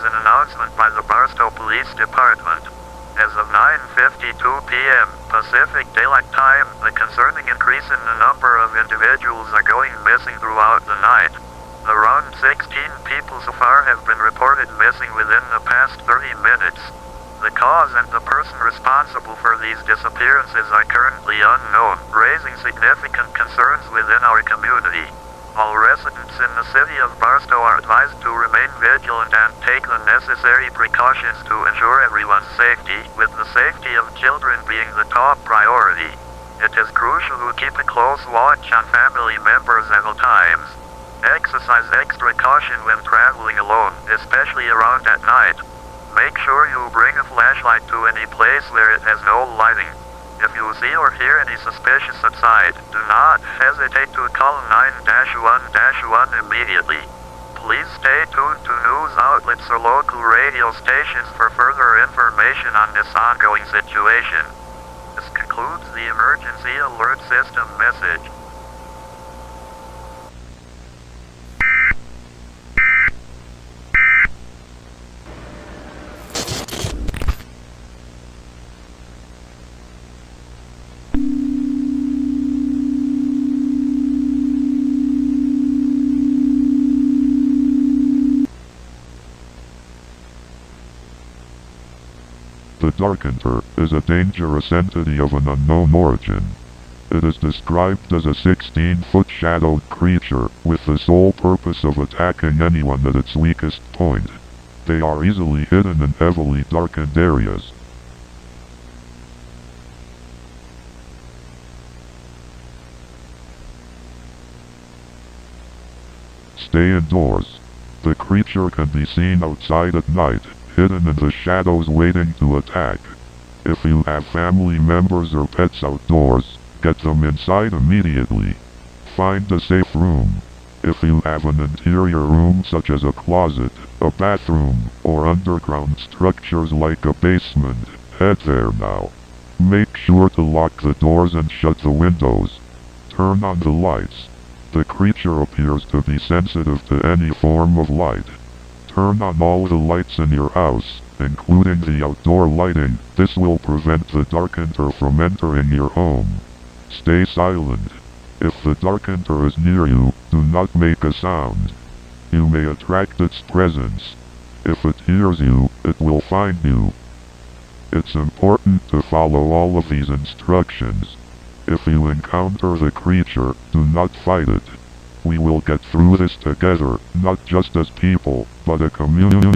is an announcement by the Barstow Police Department. As of 9:52 p.m. Pacific Daylight Time, the concerning increase in the number of individuals are going missing throughout the night. Around 16 people so far have been reported missing within the past 30 minutes. The cause and the person responsible for these disappearances are currently unknown, raising significant concerns within our community. All residents in the city of Barstow are advised to remain vigilant and take the necessary precautions to ensure everyone's safety, with the safety of children being the top priority. It is crucial to keep a close watch on family members at all times. Exercise extra caution when traveling alone, especially around at night. Make sure you bring a flashlight to any place where it has no lighting. If you see or hear any suspicious outside, do not hesitate to call 9-1-1 immediately. Please stay tuned to news outlets or local radio stations for further information on this ongoing situation. This concludes the emergency alert system message. The Darkhunter is a dangerous entity of an unknown origin. It is described as a 16-foot shadowed creature with the sole purpose of attacking anyone at its weakest point. They are easily hidden in heavily darkened areas. Stay indoors. The creature can be seen outside at night, hidden in the shadows waiting to attack. If you have family members or pets outdoors, get them inside immediately. Find a safe room. If you have an interior room such as a closet, a bathroom, or underground structures like a basement, head there now. Make sure to lock the doors and shut the windows. Turn on the lights. The creature appears to be sensitive to any form of light. Turn on all the lights in your house, including the outdoor lighting. This will prevent the Darkhunter from entering your home. Stay silent. If the Darkhunter is near you, do not make a sound. You may attract its presence. If it hears you, it will find you. It's important to follow all of these instructions. If you encounter the creature, do not fight it. We will get through this together, not just as people, but a community.